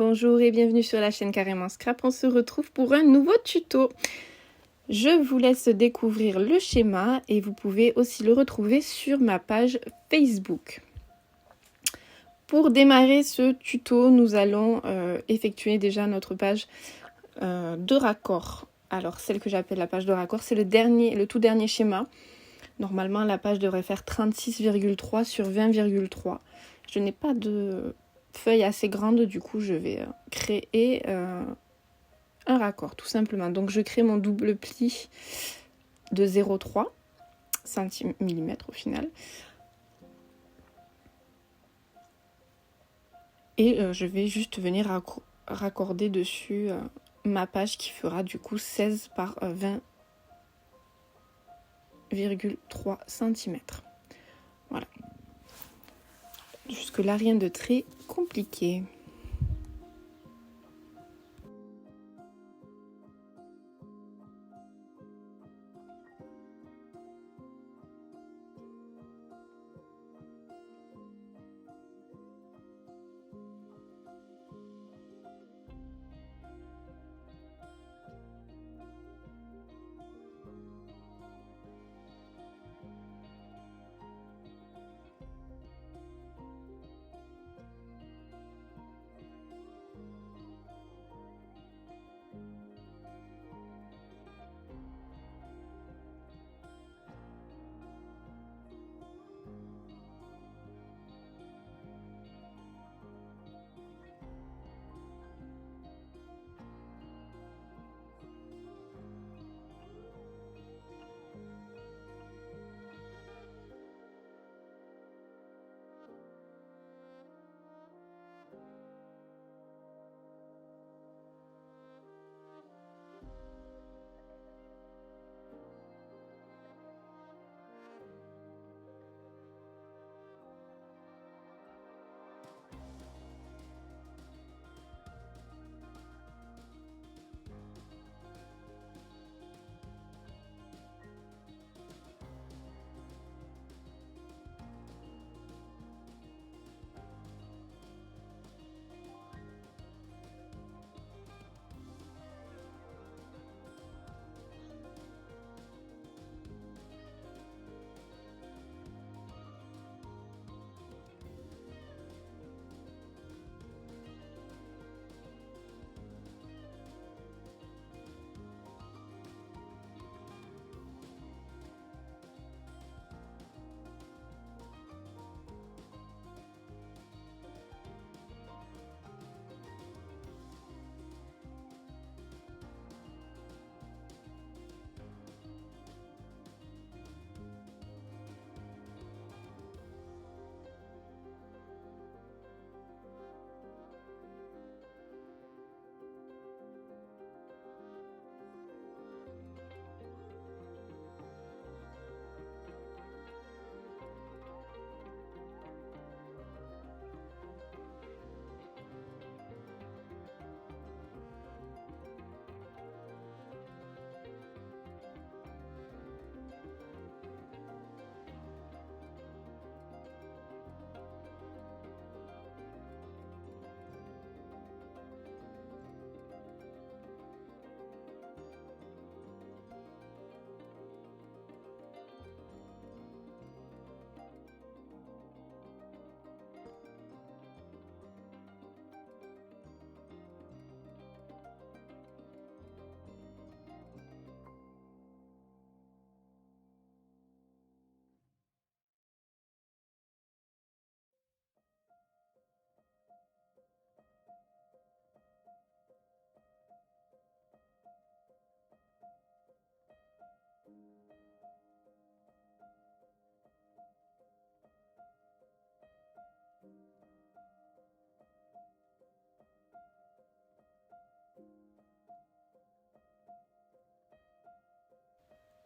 Bonjour et bienvenue sur la chaîne Carrément Scrap. On se retrouve pour un nouveau tuto. Je vous laisse découvrir le schéma et vous pouvez aussi le retrouver sur ma page Facebook. Pour démarrer ce tuto, nous allons effectuer déjà notre page de raccord. Alors celle que j'appelle la page de raccord, c'est le tout dernier schéma. Normalement la page devrait faire 36,3 sur 20,3. Je n'ai pas de feuille assez grande, du coup je vais créer un raccord tout simplement. Donc je crée mon double pli de 0,3 cm au final. Et je vais juste venir raccorder dessus ma page qui fera du coup 16 par 20,3 cm. Voilà. Jusque là, rien de très compliqué.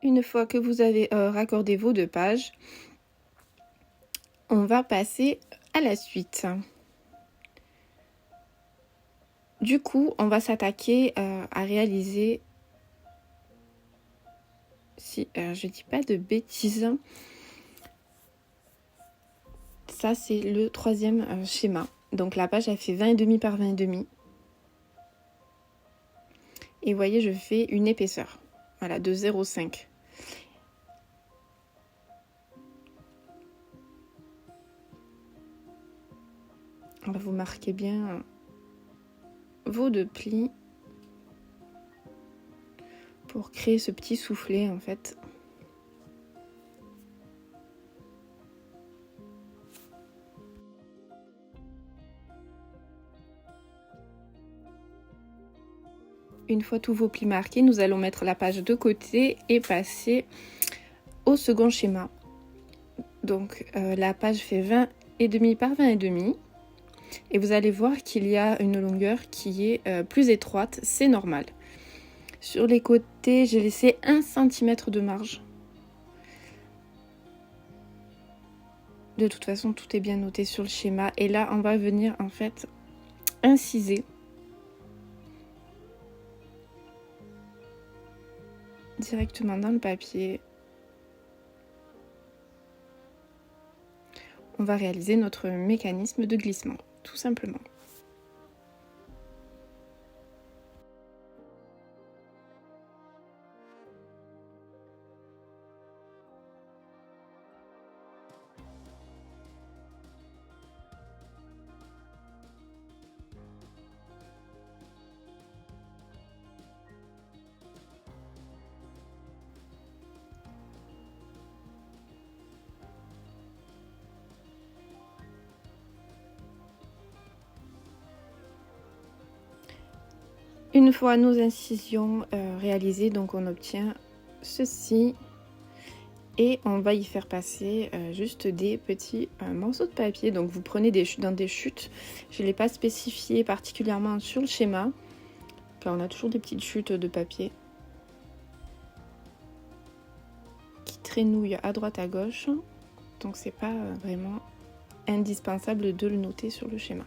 Une fois que vous avez raccordé vos deux pages, on va passer à la suite. Du coup, on va s'attaquer à réaliser, si je dis pas de bêtises, ça c'est le troisième schéma. Donc la page elle fait 20,5 par 20,5. Et vous voyez, je fais une épaisseur. Voilà, de 0,5. Vous marquez bien vos 2 plis pour créer ce petit soufflet en fait. Une fois tous vos plis marqués, nous allons mettre la page de côté et passer au second schéma. Donc la page fait 20,5 par 20,5 et vous allez voir qu'il y a une longueur qui est plus étroite, c'est normal. Sur les côtés, j'ai laissé 1 cm de marge. De toute façon, tout est bien noté sur le schéma. Et là, on va venir en fait inciser directement dans le papier. On va réaliser notre mécanisme de glissement, tout simplement. Une fois nos incisions réalisées, donc on obtient ceci et on va y faire passer juste des petits morceaux de papier. Donc vous prenez dans des chutes, je ne l'ai pas spécifié particulièrement sur le schéma car on a toujours des petites chutes de papier qui traînouillent à droite à gauche, donc c'est pas vraiment indispensable de le noter sur le schéma.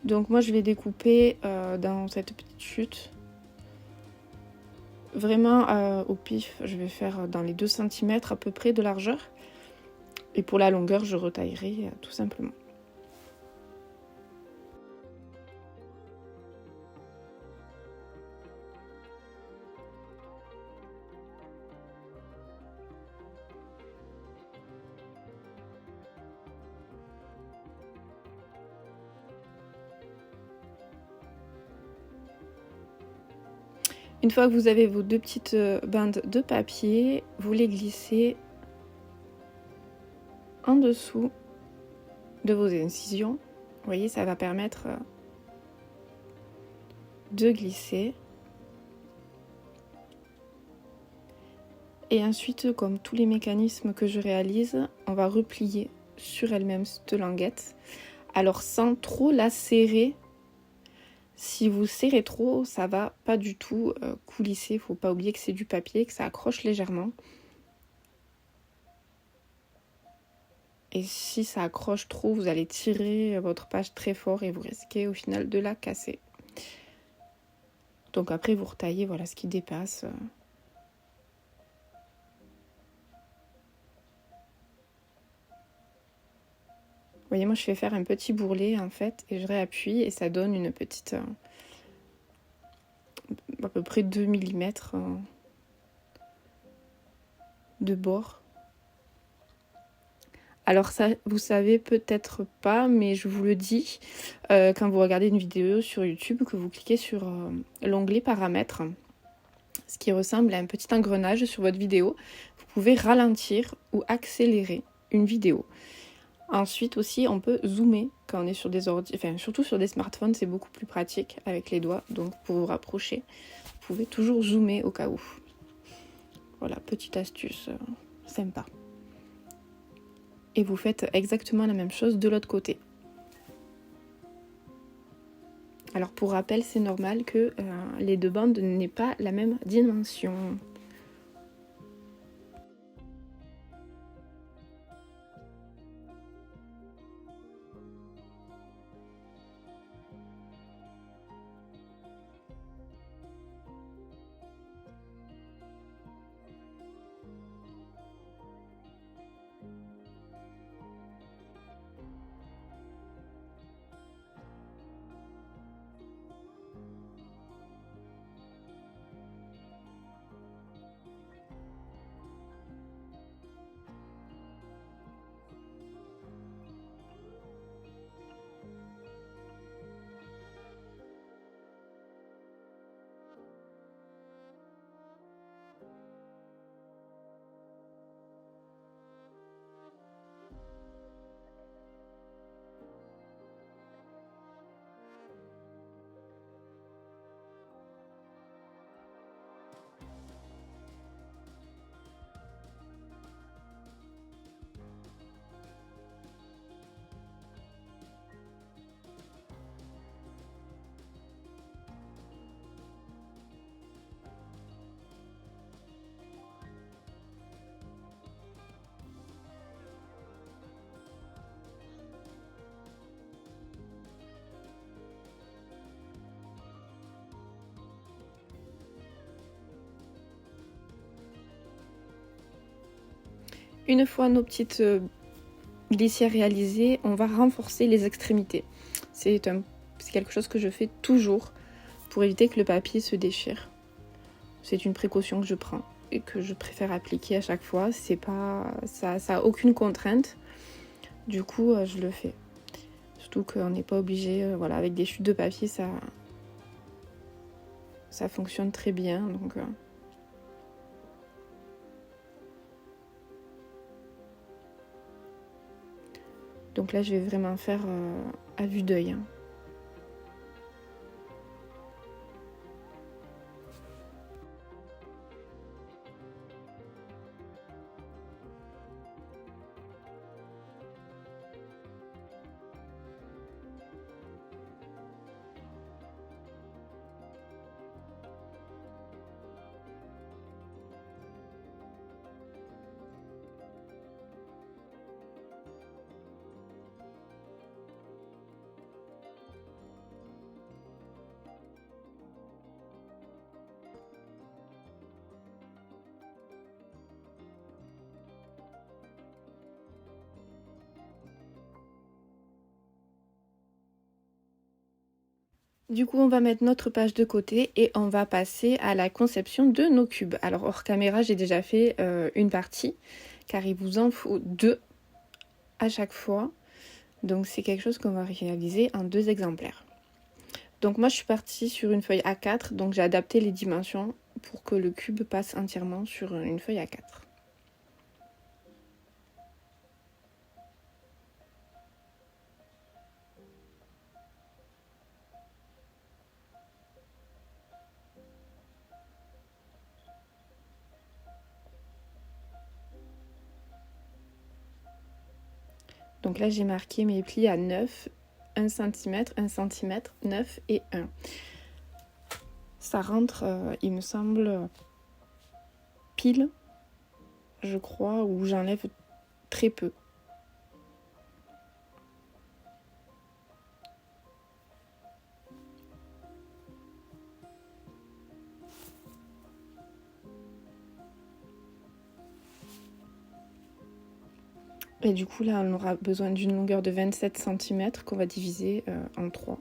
Donc moi je vais découper dans cette petite chute. Vraiment au pif, je vais faire dans les 2 cm à peu près de largeur. Et pour la longueur, je retaillerai tout simplement. Une fois que vous avez vos 2 petites bandes de papier, vous les glissez en dessous de vos incisions. Vous voyez, ça va permettre de glisser. Et ensuite, comme tous les mécanismes que je réalise, on va replier sur elle-même cette languette. Alors sans trop la serrer. Si vous serrez trop, ça va pas du tout coulisser. Il ne faut pas oublier que c'est du papier, que ça accroche légèrement. Et si ça accroche trop, vous allez tirer votre page très fort et vous risquez au final de la casser. Donc après, vous retaillez voilà, ce qui dépasse. Vous voyez, moi je fais faire un petit bourrelet en fait et je réappuie et ça donne une petite à peu près 2 mm de bord. Alors ça, vous savez peut-être pas, mais je vous le dis quand vous regardez une vidéo sur YouTube, que vous cliquez sur l'onglet paramètres, ce qui ressemble à un petit engrenage sur votre vidéo. Vous pouvez ralentir ou accélérer une vidéo. Ensuite aussi, on peut zoomer quand on est sur des ordi, enfin surtout sur des smartphones, c'est beaucoup plus pratique avec les doigts. Donc pour vous rapprocher, vous pouvez toujours zoomer au cas où. Voilà, petite astuce sympa. Et vous faites exactement la même chose de l'autre côté. Alors pour rappel, c'est normal que les 2 bandes n'aient pas la même dimension. Une fois nos petites glissières réalisées, on va renforcer les extrémités. C'est quelque chose que je fais toujours pour éviter que le papier se déchire. C'est une précaution que je prends et que je préfère appliquer à chaque fois. C'est pas, ça a aucune contrainte. Du coup, je le fais. Surtout qu'on n'est pas obligé, voilà, avec des chutes de papier, ça fonctionne très bien. Donc là, je vais vraiment faire à vue d'œil. Du coup, on va mettre notre page de côté et on va passer à la conception de nos cubes. Alors, hors caméra, j'ai déjà fait une partie, car il vous en faut 2 à chaque fois. Donc, c'est quelque chose qu'on va réaliser en 2 exemplaires. Donc, moi, je suis partie sur une feuille A4, donc j'ai adapté les dimensions pour que le cube passe entièrement sur une feuille A4. Donc là, j'ai marqué mes plis à 9, 1 cm, 1 cm, 9 et 1. Ça rentre, il me semble, pile, je crois, où j'enlève très peu. Et du coup, là, on aura besoin d'une longueur de 27 cm qu'on va diviser en 3.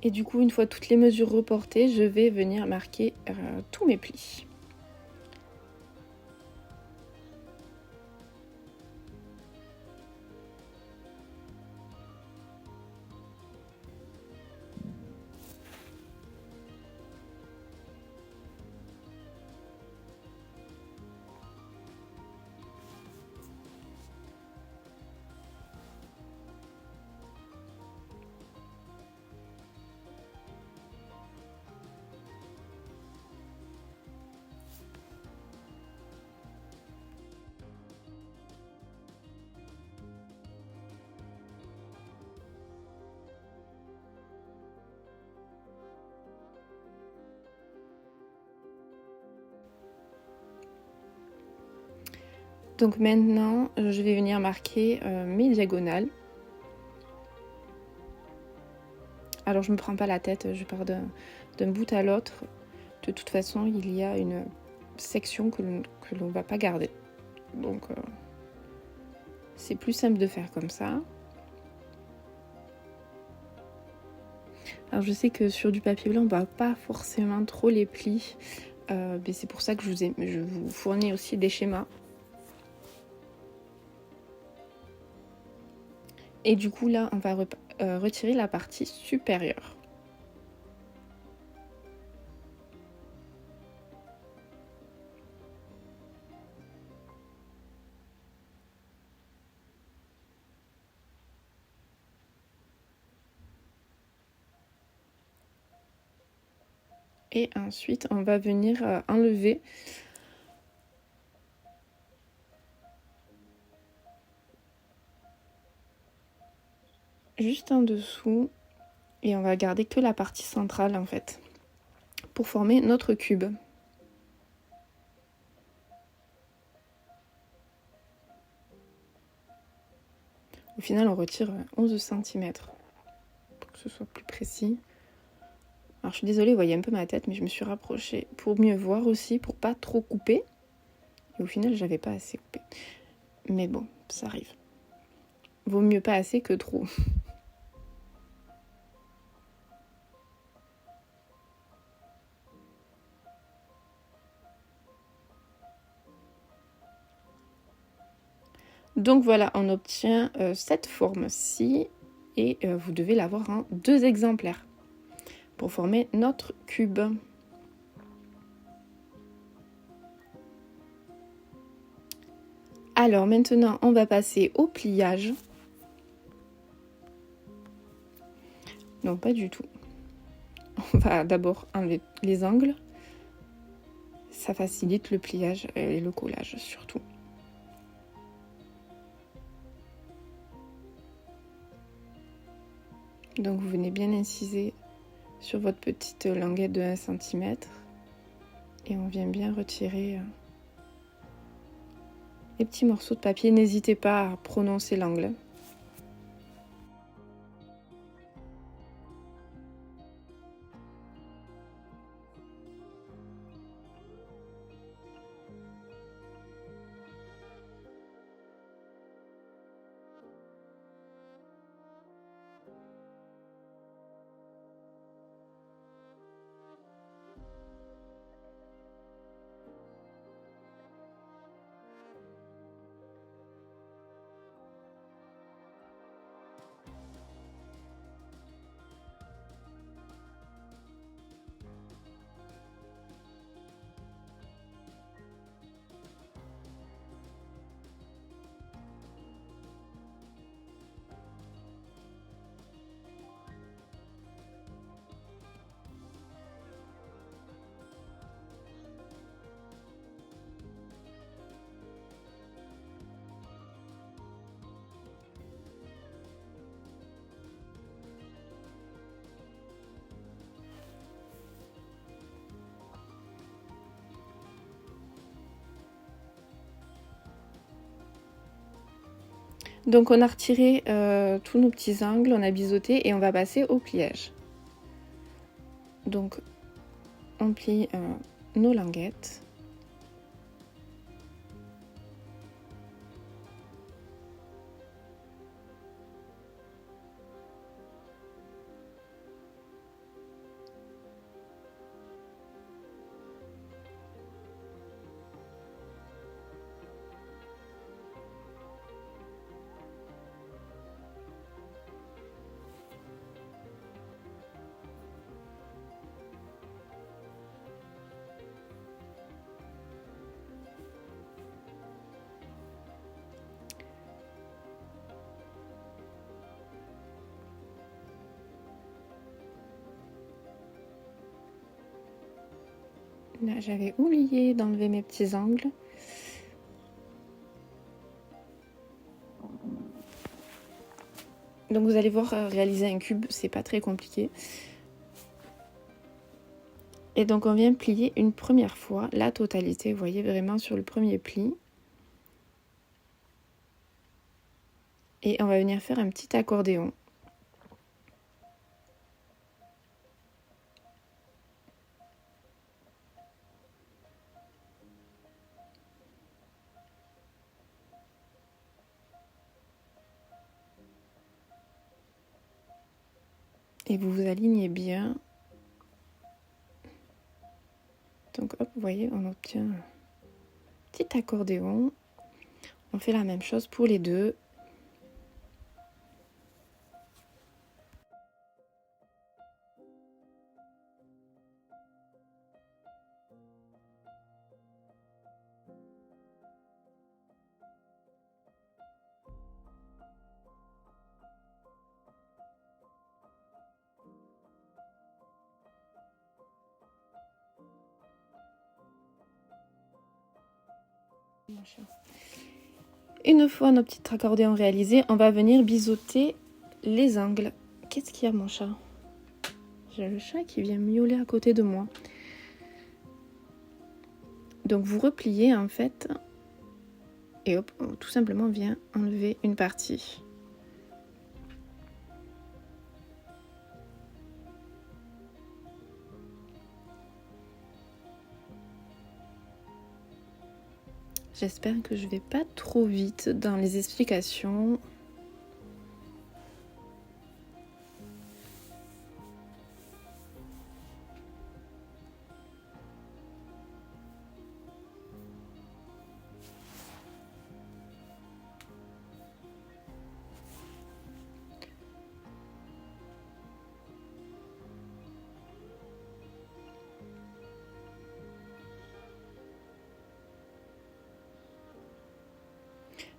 Et du coup, une fois toutes les mesures reportées, je vais venir marquer tous mes plis. Donc maintenant, je vais venir marquer mes diagonales. Alors je ne me prends pas la tête, je pars d'un bout à l'autre. De toute façon, il y a une section que l'on ne va pas garder. Donc c'est plus simple de faire comme ça. Alors je sais que sur du papier blanc on ne voit pas forcément trop les plis, mais c'est pour ça que je vous fournis aussi des schémas. Et du coup là on va retirer la partie supérieure. Et ensuite, on va venir enlever juste en dessous. Et on va garder que la partie centrale en fait, pour former notre cube. Au final, on retire 11 cm pour que ce soit plus précis. Alors je suis désolée, vous voyez un peu ma tête, mais je me suis rapprochée pour mieux voir aussi, pour pas trop couper. Et au final, j'avais pas assez coupé. Mais bon, ça arrive. Vaut mieux pas assez que trop. Donc voilà, on obtient cette forme-ci et vous devez l'avoir en 2 exemplaires pour former notre cube. Alors maintenant, on va passer au pliage. Non, pas du tout. On va d'abord enlever les angles. Ça facilite le pliage et le collage surtout. Donc vous venez bien inciser sur votre petite languette de 1 cm et on vient bien retirer les petits morceaux de papier. N'hésitez pas à prononcer l'angle. Donc on a retiré tous nos petits angles, on a biseauté et on va passer au pliage. Donc on plie nos languettes. Là, j'avais oublié d'enlever mes petits angles. Donc vous allez voir, réaliser un cube, c'est pas très compliqué. Et donc on vient plier une première fois la totalité, vous voyez vraiment sur le premier pli. Et on va venir faire un petit accordéon. et vous vous alignez bien. Donc hop, vous voyez, on obtient un petit accordéon. On fait la même chose pour les deux. Une fois nos petits accordéons réalisés, on va venir biseauter les angles. Qu'est-ce qu'il y a, mon chat? J'ai le chat qui vient miauler à côté de moi. Donc vous repliez en fait et hop, tout simplement on vient enlever une partie. J'espère que je vais pas trop vite dans les explications.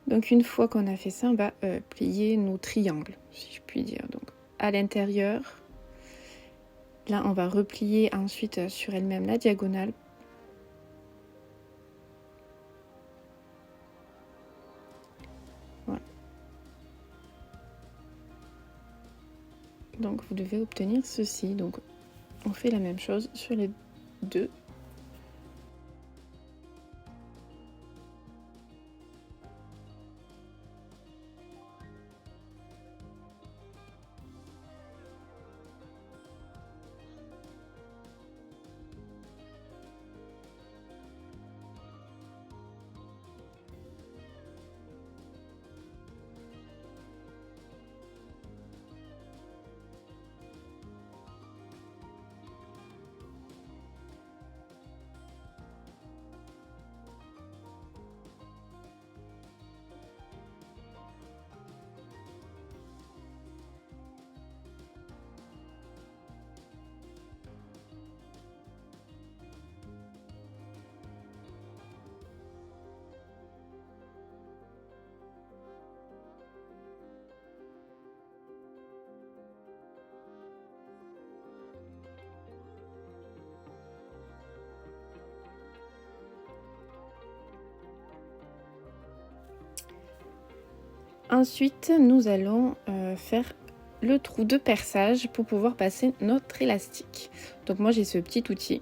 Donc une fois qu'on a fait ça, on va plier nos triangles, si je puis dire. Donc à l'intérieur, là on va replier ensuite sur elle-même la diagonale. Voilà. Donc vous devez obtenir ceci. Donc on fait la même chose sur les deux. Ensuite, nous allons faire le trou de perçage pour pouvoir passer notre élastique. Donc moi j'ai ce petit outil.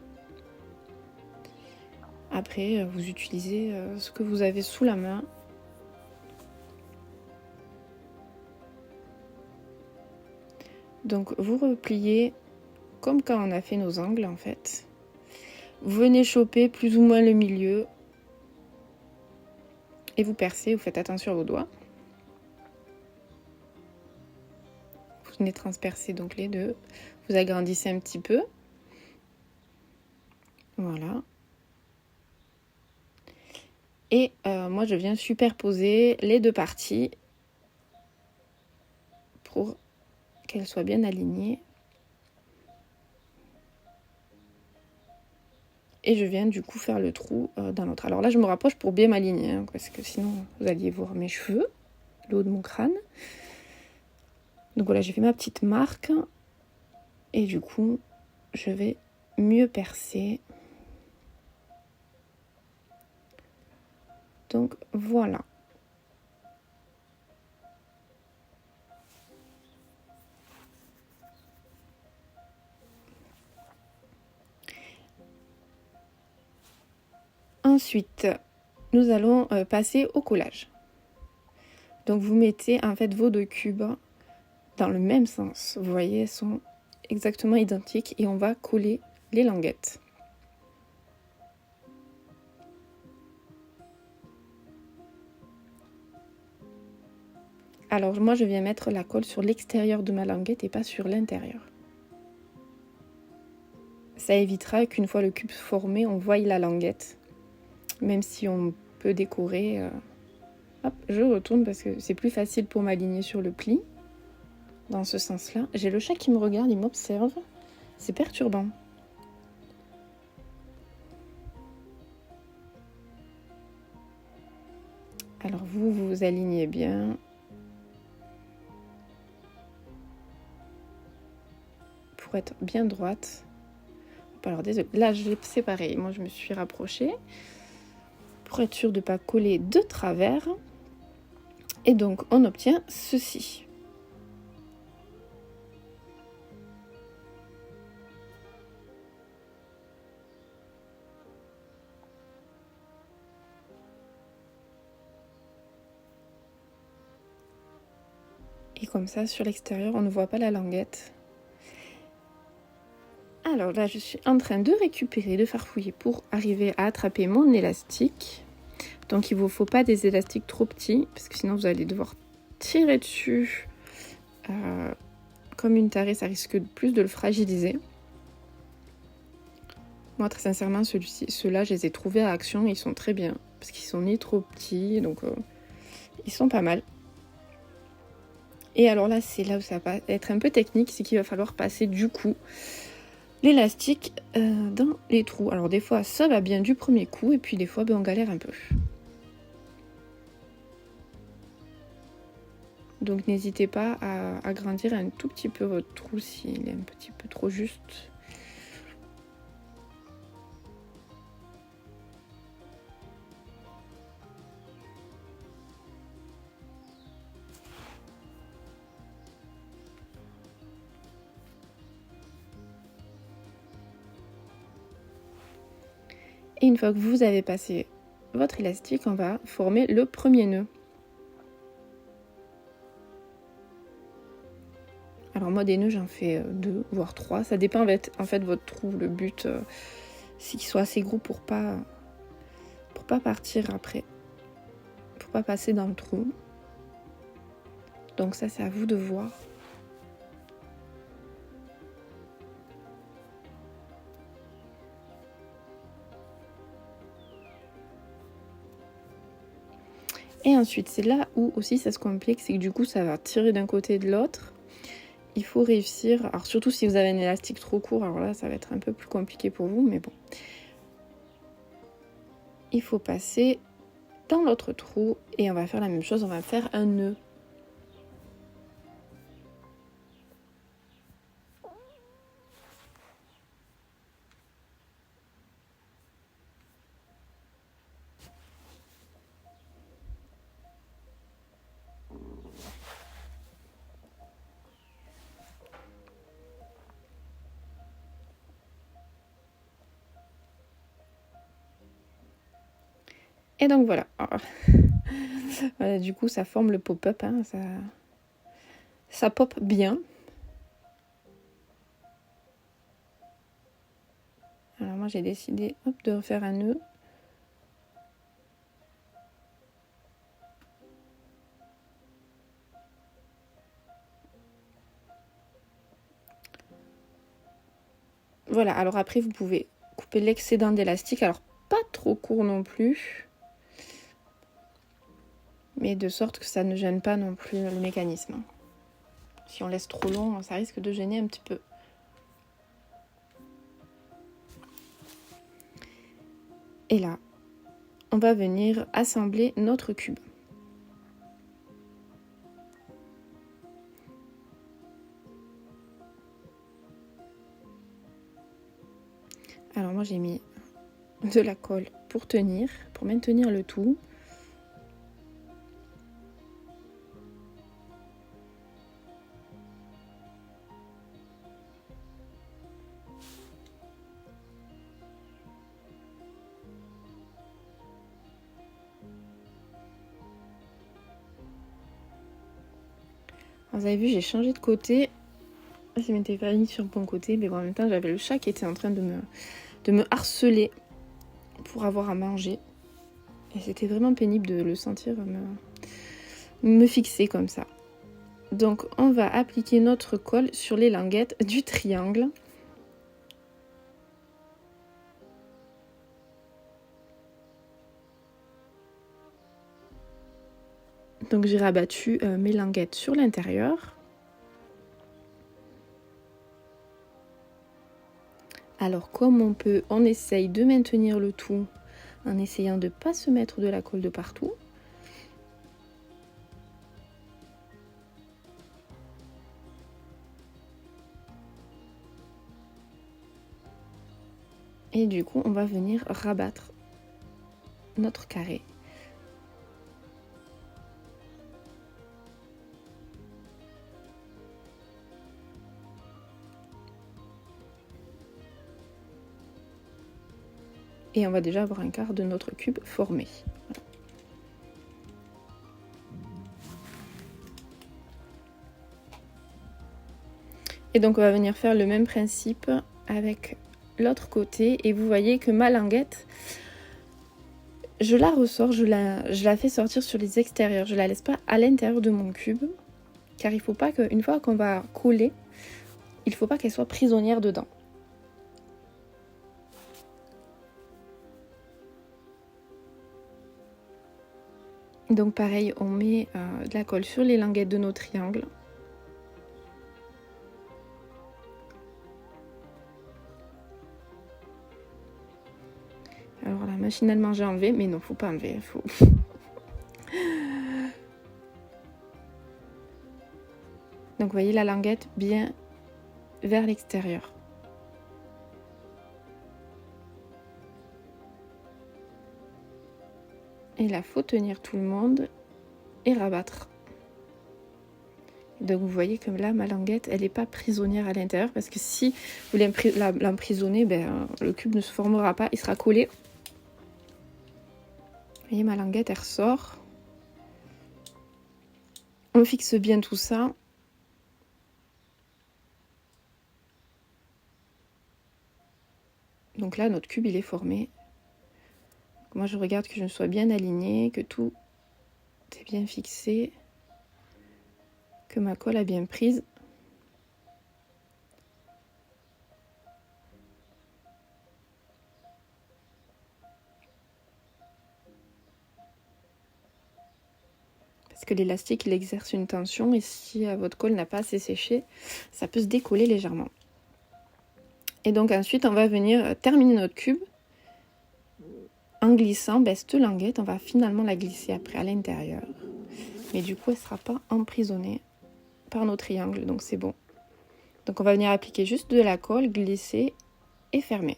Après, vous utilisez ce que vous avez sous la main. Donc vous repliez comme quand on a fait nos angles en fait. Vous venez choper plus ou moins le milieu et vous percez, vous faites attention à vos doigts. Vous venez transpercer donc les deux. Vous agrandissez un petit peu. Voilà. Et moi je viens superposer les deux parties pour qu'elles soient bien alignées. Et je viens du coup faire le trou dans l'autre. Alors là je me rapproche pour bien m'aligner, hein, parce que sinon vous alliez voir mes cheveux, le haut de mon crâne. Donc voilà, j'ai fait ma petite marque. Et du coup, je vais mieux percer. Donc voilà. Ensuite, nous allons passer au collage. Donc vous mettez en fait vos deux cubes dans le même sens. Vous voyez, elles sont exactement identiques et on va coller les languettes. Alors moi je viens mettre la colle sur l'extérieur de ma languette et pas sur l'intérieur. Ça évitera qu'une fois le cube formé, on voie la languette. Même si on peut décorer. Hop, je retourne parce que c'est plus facile pour m'aligner sur le pli. Dans ce sens-là. J'ai le chat qui me regarde, il m'observe. C'est perturbant. Alors vous vous alignez bien. Pour être bien droite. Alors désolé, là c'est pareil, moi je me suis rapprochée. Pour être sûr de ne pas coller de travers. Et donc on obtient ceci. Et comme ça, sur l'extérieur, on ne voit pas la languette. Alors là, je suis en train de récupérer, de farfouiller pour arriver à attraper mon élastique. Donc il ne vous faut pas des élastiques trop petits, parce que sinon vous allez devoir tirer dessus comme une tarée, ça risque plus de le fragiliser. Moi, très sincèrement, ceux-là, je les ai trouvés à Action, ils sont très bien, parce qu'ils sont ni trop petits, donc ils sont pas mal. Et alors là, c'est là où ça va être un peu technique, c'est qu'il va falloir passer du coup l'élastique dans les trous. Alors des fois, ça va bien du premier coup, et puis des fois, on galère un peu. Donc n'hésitez pas à agrandir un tout petit peu votre trou s'il est un petit peu trop juste. Et une fois que vous avez passé votre élastique, on va former le premier nœud. Alors moi des nœuds j'en fais 2 voire 3, ça dépend en fait votre trou. Le but c'est qu'il soit assez gros pour pas partir après, pour pas passer dans le trou. Donc ça c'est à vous de voir. Et ensuite c'est là où aussi ça se complique, c'est que du coup ça va tirer d'un côté et de l'autre. Il faut réussir, alors surtout si vous avez un élastique trop court, alors là ça va être un peu plus compliqué pour vous, mais bon. Il faut passer dans l'autre trou et on va faire la même chose, on va faire un nœud. Et donc voilà. Voilà, du coup ça forme le pop-up, hein, ça pop bien. Alors moi j'ai décidé de refaire un nœud. Voilà, alors après vous pouvez couper l'excédent d'élastique, alors pas trop court non plus, mais de sorte que ça ne gêne pas non plus le mécanisme. Si on laisse trop long, ça risque de gêner un petit peu. Et là, on va venir assembler notre cube. Alors moi j'ai mis de la colle pour maintenir le tout. Vous avez vu, j'ai changé de côté. Je m'étais pas mis sur le bon côté, mais bon, en même temps j'avais le chat qui était en train de me harceler pour avoir à manger. Et c'était vraiment pénible de le sentir me fixer comme ça. Donc on va appliquer notre colle sur les languettes du triangle. Donc j'ai rabattu mes languettes sur l'intérieur. Alors comme on essaye de maintenir le tout en essayant de ne pas se mettre de la colle de partout. Et du coup, on va venir rabattre notre carré. Et on va déjà avoir un quart de notre cube formé. Voilà. Et donc on va venir faire le même principe avec l'autre côté. Et vous voyez que ma languette, je la ressors, je la fais sortir sur les extérieurs. Je la laisse pas à l'intérieur de mon cube. Car il faut pas qu'une fois qu'on va coller, il faut pas qu'elle soit prisonnière dedans. Donc pareil, on met de la colle sur les languettes de nos triangles. Alors là, machinalement j'ai enlevé, mais non, faut pas enlever, il faut... Donc vous voyez la languette bien vers l'extérieur. Et là, faut tenir tout le monde et rabattre. Donc vous voyez comme là, ma languette, elle n'est pas prisonnière à l'intérieur, parce que si vous l'emprisonnez, le cube ne se formera pas, il sera collé. Vous voyez, ma languette, elle ressort. On fixe bien tout ça. Donc là, notre cube, il est formé. Moi, je regarde que je sois bien alignée, que tout est bien fixé, que ma colle a bien prise. Parce que l'élastique, il exerce une tension et si votre colle n'a pas assez séché, ça peut se décoller légèrement. Et donc ensuite, on va venir terminer notre cube en glissant cette languette. On va finalement la glisser après à l'intérieur. Mais du coup, elle ne sera pas emprisonnée par nos triangles, donc c'est bon. Donc on va venir appliquer juste de la colle, glisser et fermer.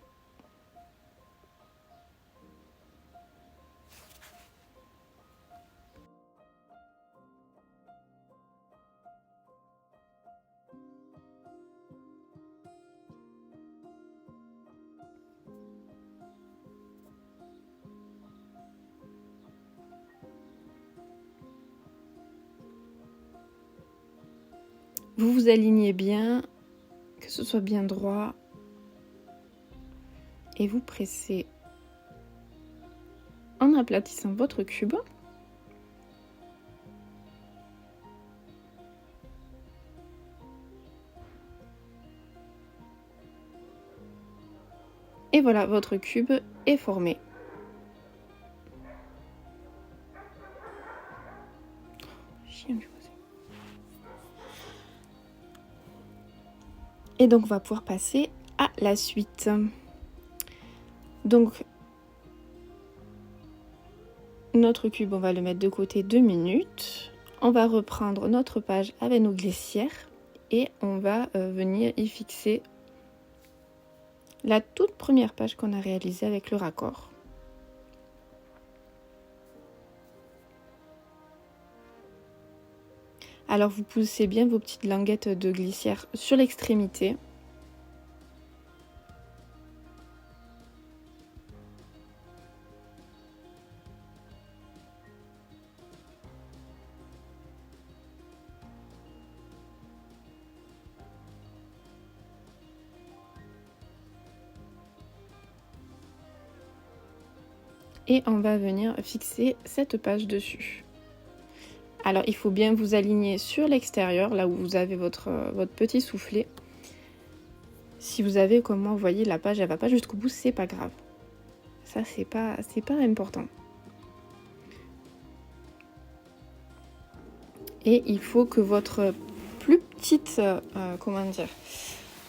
Vous vous alignez bien, que ce soit bien droit. Et vous pressez en aplatissant votre cube. Et voilà, votre cube est formé. Et donc on va pouvoir passer à la suite. Donc notre cube, on va le mettre de côté 2 minutes. On va reprendre notre page avec nos glissières et on va venir y fixer la toute première page qu'on a réalisée avec le raccord. Alors vous poussez bien vos petites languettes de glissière sur l'extrémité. Et on va venir fixer cette page dessus. Alors il faut bien vous aligner sur l'extérieur, là où vous avez votre petit soufflet. Si vous avez, comme moi, vous voyez, la page elle va pas jusqu'au bout, c'est pas grave. Ça c'est pas important. Et il faut que votre plus petite,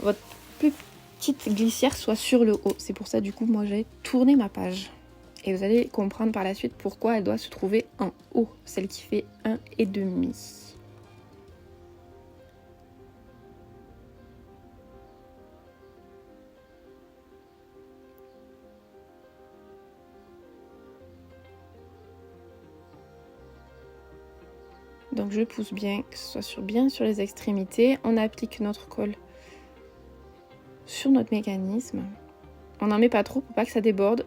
votre plus petite glissière soit sur le haut. C'est pour ça du coup moi j'ai tourné ma page. Et vous allez comprendre par la suite pourquoi elle doit se trouver en haut, celle qui fait 1,5. Donc je pousse bien, que ce soit bien sur les extrémités. On applique notre colle sur notre mécanisme. On n'en met pas trop pour pas que ça déborde.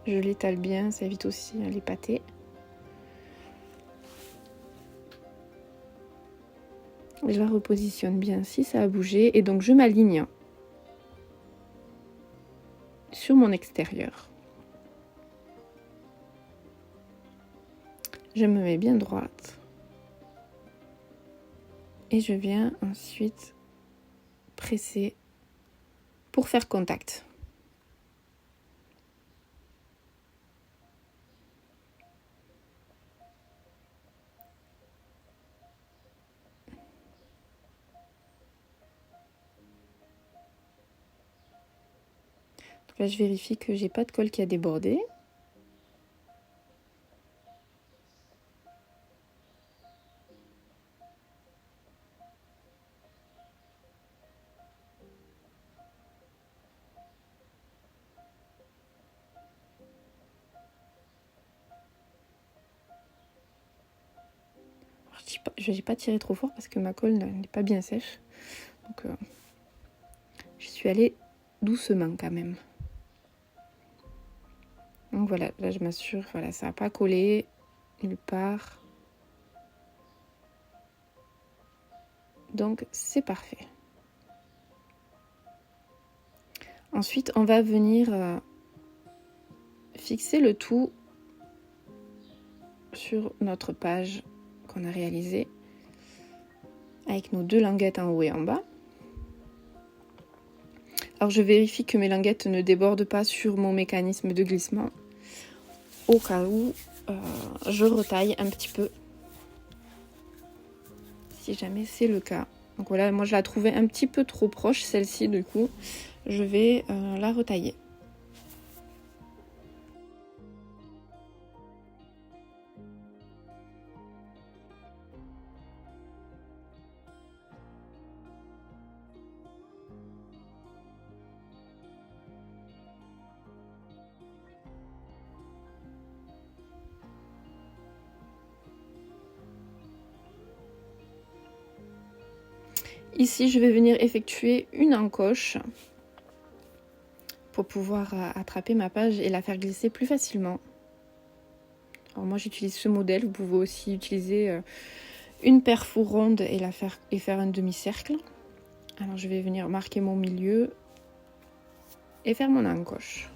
Je l'étale bien, ça évite aussi les pâtés. Je la repositionne bien si ça a bougé. Et donc je m'aligne sur mon extérieur. Je me mets bien droite. Et je viens ensuite presser pour faire contact. Donc là, je vérifie que j'ai pas de colle qui a débordé. Je n'ai pas tiré trop fort parce que ma colle n'est pas bien sèche. Donc je suis allée doucement quand même. Donc voilà, là je m'assure, voilà, ça n'a pas collé nulle part. Donc c'est parfait. Ensuite, on va venir fixer le tout sur notre page qu'on a réalisée avec nos 2 languettes en haut et en bas. Alors je vérifie que mes languettes ne débordent pas sur mon mécanisme de glissement. Au cas où, je retaille un petit peu si jamais c'est le cas. Donc voilà, moi je la trouvais un petit peu trop proche celle-ci, du coup je vais la retailler. Ici, je vais venir effectuer une encoche pour pouvoir attraper ma page et la faire glisser plus facilement. Alors moi, j'utilise ce modèle. Vous pouvez aussi utiliser une perfo ronde et faire un demi-cercle. Alors, je vais venir marquer mon milieu et faire mon encoche.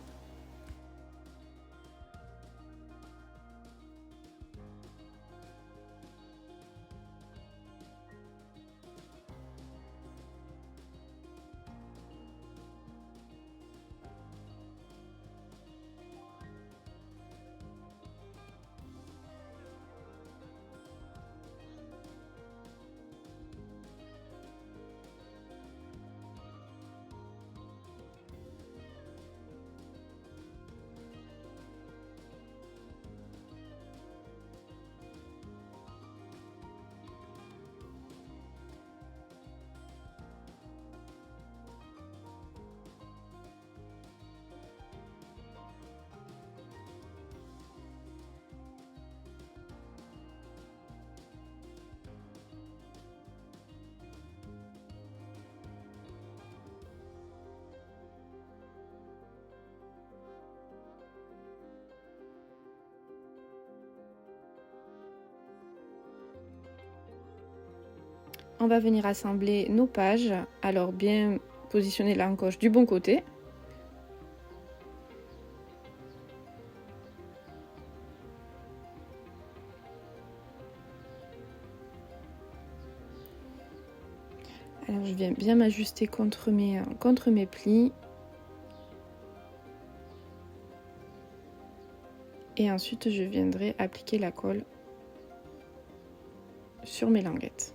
On va venir assembler nos pages. Alors bien positionner l'encoche du bon côté. Alors je viens bien m'ajuster contre mes plis. Et ensuite, je viendrai appliquer la colle sur mes languettes.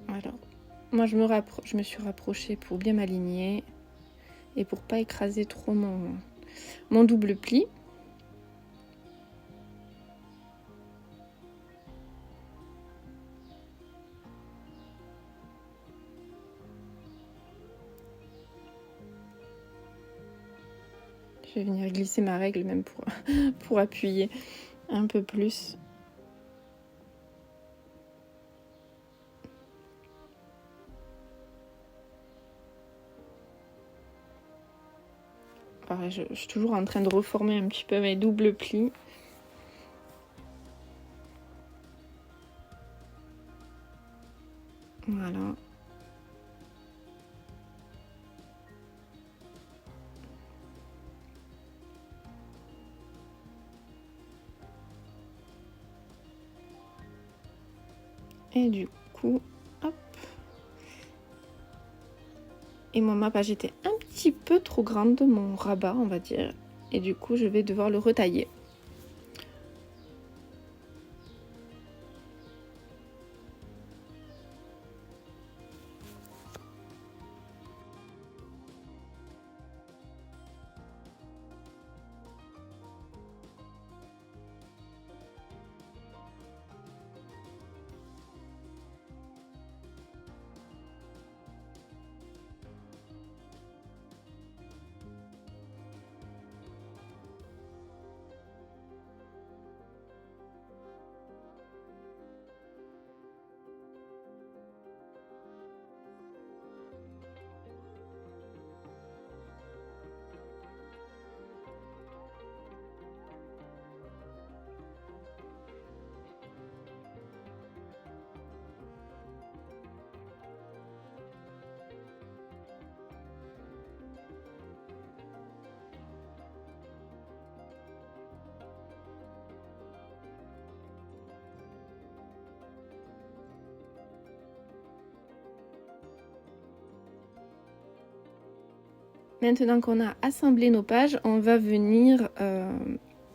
Alors, moi je me suis rapprochée pour bien m'aligner et pour pas écraser trop mon double pli. Je vais venir glisser ma règle même pour appuyer un peu plus. Pareil, je suis toujours en train de reformer un petit peu mes doubles plis. Voilà. Et du coup, hop. Et mon mappage était un petit peu trop grande de mon rabat, on va dire. Et du coup, je vais devoir le retailler. Maintenant qu'on a assemblé nos pages, on va venir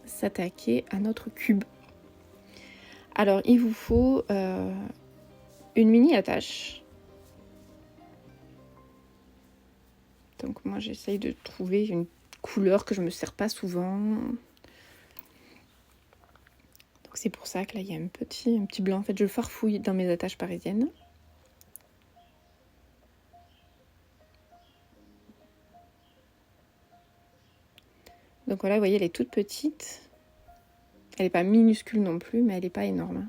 s'attaquer à notre cube. Alors, il vous faut une mini attache. Donc moi, j'essaye de trouver une couleur que je ne me sers pas souvent. Donc c'est pour ça que là, il y a un petit blanc. En fait, je farfouille dans mes attaches parisiennes. Donc voilà, vous voyez, elle est toute petite. Elle n'est pas minuscule non plus, mais elle n'est pas énorme.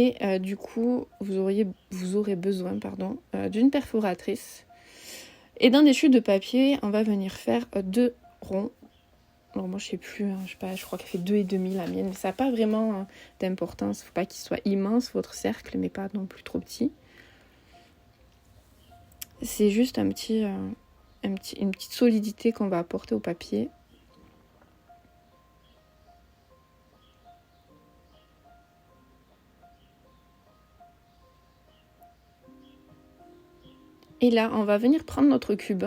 Et du coup, vous aurez besoin d'une perforatrice. Et dans des chutes de papier, on va venir faire 2 ronds. Alors moi, je sais plus, je sais pas, je crois qu'elle fait 2,5 la mienne. Mais ça n'a pas vraiment d'importance. Il ne faut pas qu'il soit immense, votre cercle, mais pas non plus trop petit. C'est juste une petite solidité qu'on va apporter au papier. Et là, on va venir prendre notre cube.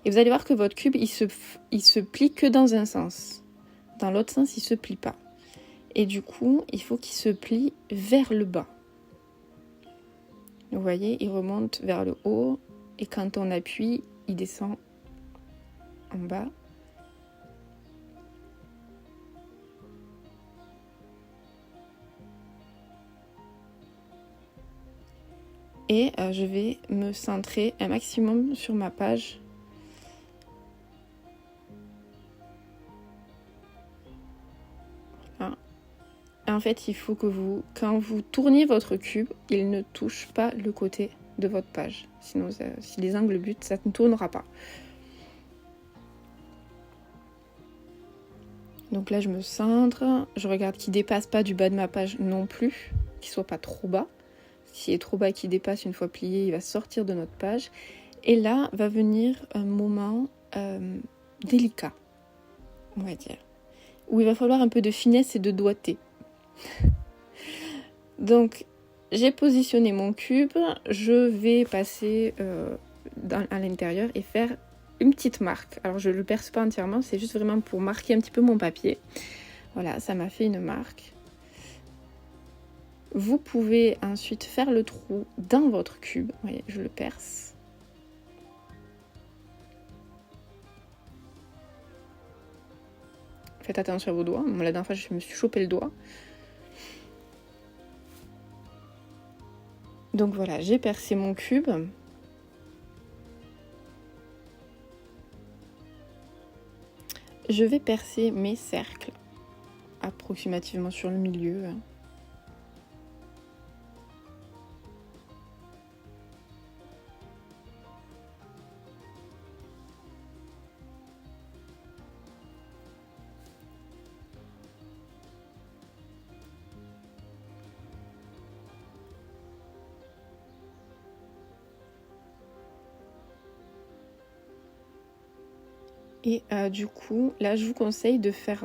Et vous allez voir que votre cube, il se plie que dans un sens. Dans l'autre sens, il ne se plie pas. Et du coup, il faut qu'il se plie vers le bas. Vous voyez, il remonte vers le haut. Et quand on appuie, il descend en bas. Et je vais me centrer un maximum sur ma page. Voilà. En fait, il faut que quand vous tournez votre cube, il ne touche pas le côté de votre page. Sinon, si les angles butent, ça ne tournera pas. Donc là, je me centre. Je regarde qu'il ne dépasse pas du bas de ma page non plus, qu'il ne soit pas trop bas. S'il est trop bas et qu'il dépasse une fois plié, il va sortir de notre page. Et là va venir un moment délicat, on va dire, où il va falloir un peu de finesse et de doigté. Donc, j'ai positionné mon cube, je vais passer à l'intérieur et faire une petite marque. Alors, je ne le perce pas entièrement, c'est juste vraiment pour marquer un petit peu mon papier. Voilà, ça m'a fait une marque. Vous pouvez ensuite faire le trou dans votre cube. Vous voyez, je le perce. Faites attention à vos doigts. Moi, la dernière fois, je me suis chopé le doigt. Donc voilà, j'ai percé mon cube. Je vais percer mes cercles, approximativement sur le milieu. Et du coup, là, je vous conseille de faire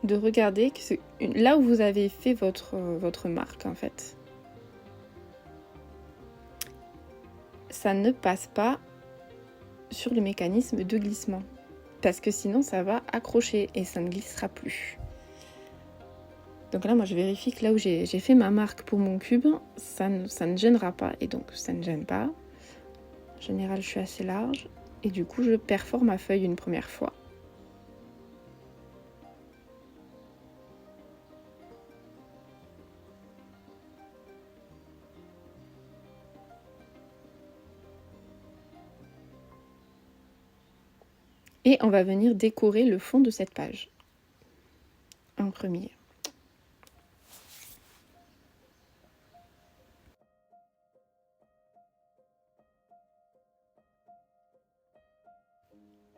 de regarder que là où vous avez fait votre marque, en fait, ça ne passe pas sur le mécanisme de glissement. Parce que sinon, ça va accrocher et ça ne glissera plus. Donc là, moi, je vérifie que là où j'ai fait ma marque pour mon cube, ça ne gênera pas. Et donc, ça ne gêne pas. En général, je suis assez large. Et du coup, je perfore ma feuille une première fois. Et on va venir décorer le fond de cette page. En premier.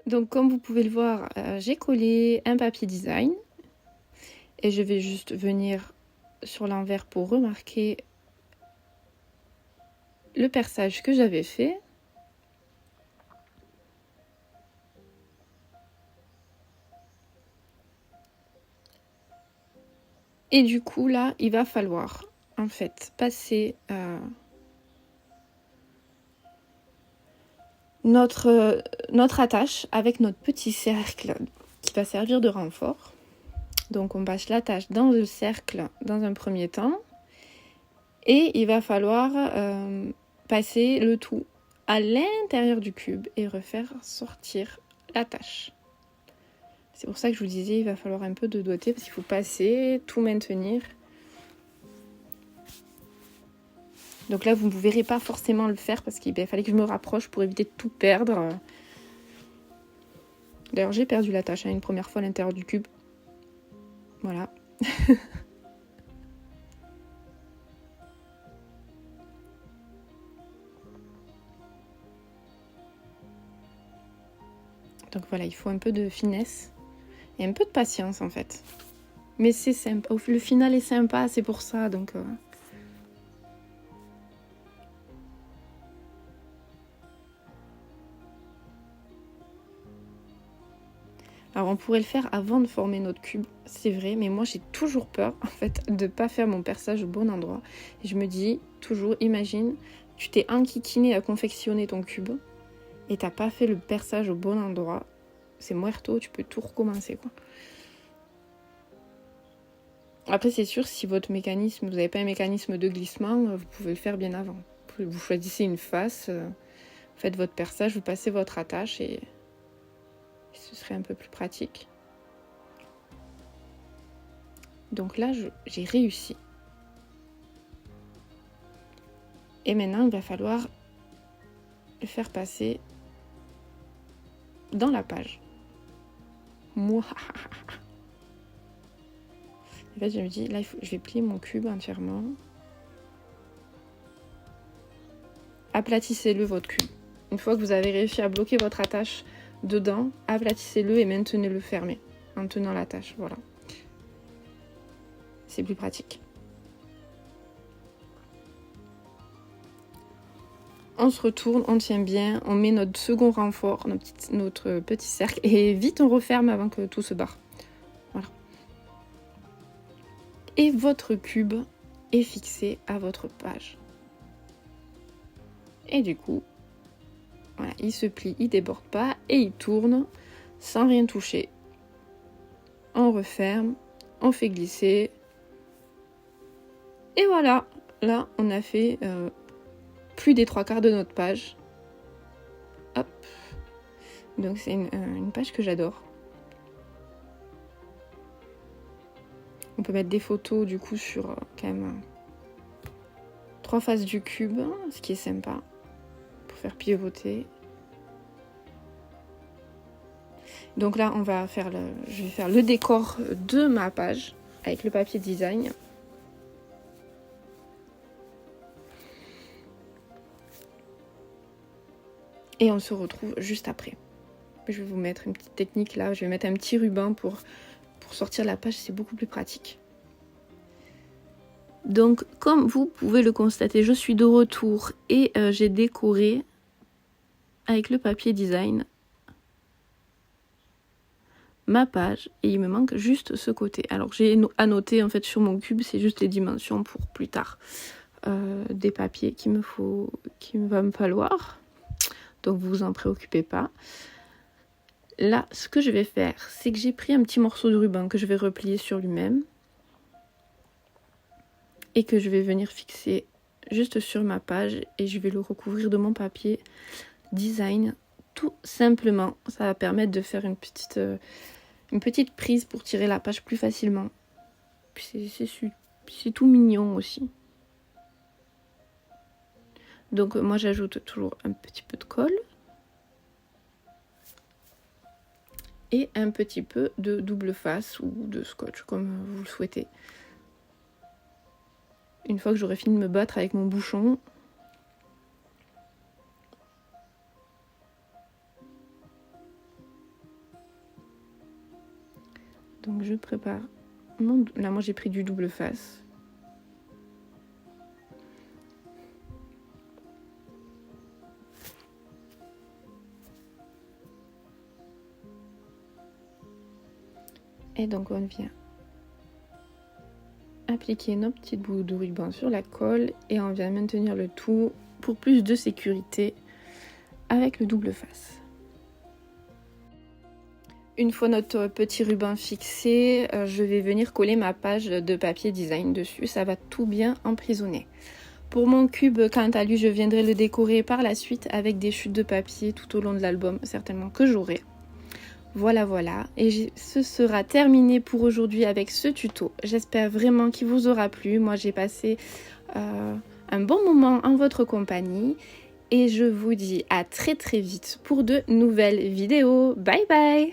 Donc comme vous pouvez le voir, j'ai collé un papier design. Et je vais juste venir sur l'envers pour remarquer le perçage que j'avais fait. Et du coup, là, il va falloir, en fait, passer notre attache avec notre petit cercle qui va servir de renfort. Donc, on passe l'attache dans le cercle dans un premier temps. Et il va falloir passer le tout à l'intérieur du cube et refaire sortir l'attache. C'est pour ça que je vous disais, il va falloir un peu de doigté parce qu'il faut passer, tout maintenir. Donc là, vous ne verrez pas forcément le faire parce qu'il fallait que je me rapproche pour éviter de tout perdre. D'ailleurs, j'ai perdu l'attache une première fois à l'intérieur du cube. Voilà. Donc voilà, il faut un peu de finesse et un peu de patience en fait. Mais c'est sympa, le final est sympa, c'est pour ça, donc... Alors on pourrait le faire avant de former notre cube, c'est vrai, mais moi j'ai toujours peur en fait de pas faire mon perçage au bon endroit. Et je me dis toujours, imagine, tu t'es enquiquiné à confectionner ton cube et t'as pas fait le perçage au bon endroit, c'est muerto, tu peux tout recommencer quoi. Après c'est sûr, si votre mécanisme, vous n'avez pas un mécanisme de glissement, vous pouvez le faire bien avant. Vous choisissez une face, vous faites votre perçage, vous passez votre attache et ce serait un peu plus pratique. Donc là, j'ai réussi. Et maintenant, il va falloir le faire passer dans la page. Moi. En fait, je me dis, là, je vais plier mon cube entièrement. Aplatissez-le, votre cube. Une fois que vous avez réussi à bloquer votre attache dedans, aplatissez-le et maintenez-le fermé en tenant l'attache. Voilà. C'est plus pratique. On se retourne, on tient bien, on met notre second renfort, notre petit cercle et vite on referme avant que tout se barre. Voilà. Et votre cube est fixé à votre page. Et du coup, voilà, il se plie, il déborde pas et il tourne sans rien toucher. On referme, on fait glisser. Et voilà, là on a fait plus des 3/4 de notre page. Hop. Donc c'est une page que j'adore. On peut mettre des photos du coup sur quand même 3 faces du cube, ce qui est sympa pour faire pivoter. Donc là je vais faire le décor de ma page avec le papier design. Et on se retrouve juste après. Je vais vous mettre une petite technique là, je vais mettre un petit ruban pour sortir la page, c'est beaucoup plus pratique. Donc comme vous pouvez le constater, je suis de retour et j'ai décoré avec le papier design ma page et il me manque juste ce côté. Alors j'ai annoté en fait sur mon cube, c'est juste les dimensions pour plus tard des papiers qu'il va me falloir. Donc vous vous en préoccupez pas. Là, ce que je vais faire, c'est que j'ai pris un petit morceau de ruban que je vais replier sur lui-même et que je vais venir fixer juste sur ma page et je vais le recouvrir de mon papier design tout simplement. Ça va permettre de faire une petite prise pour tirer la page plus facilement. Puis c'est tout mignon aussi. Donc moi j'ajoute toujours un petit peu de colle. Et un petit peu de double face ou de scotch, comme vous le souhaitez. Une fois que j'aurai fini de me battre avec mon bouchon, donc je prépare là moi j'ai pris du double face. Et donc on vient appliquer nos petites bouts de ruban sur la colle et on vient maintenir le tout pour plus de sécurité avec le double face. Une fois notre petit ruban fixé, je vais venir coller ma page de papier design dessus, ça va tout bien emprisonner. Pour mon cube, quant à lui, je viendrai le décorer par la suite avec des chutes de papier tout au long de l'album, certainement que j'aurai. Voilà, et ce sera terminé pour aujourd'hui avec ce tuto. J'espère vraiment qu'il vous aura plu. Moi j'ai passé un bon moment en votre compagnie et je vous dis à très vite pour de nouvelles vidéos. Bye bye.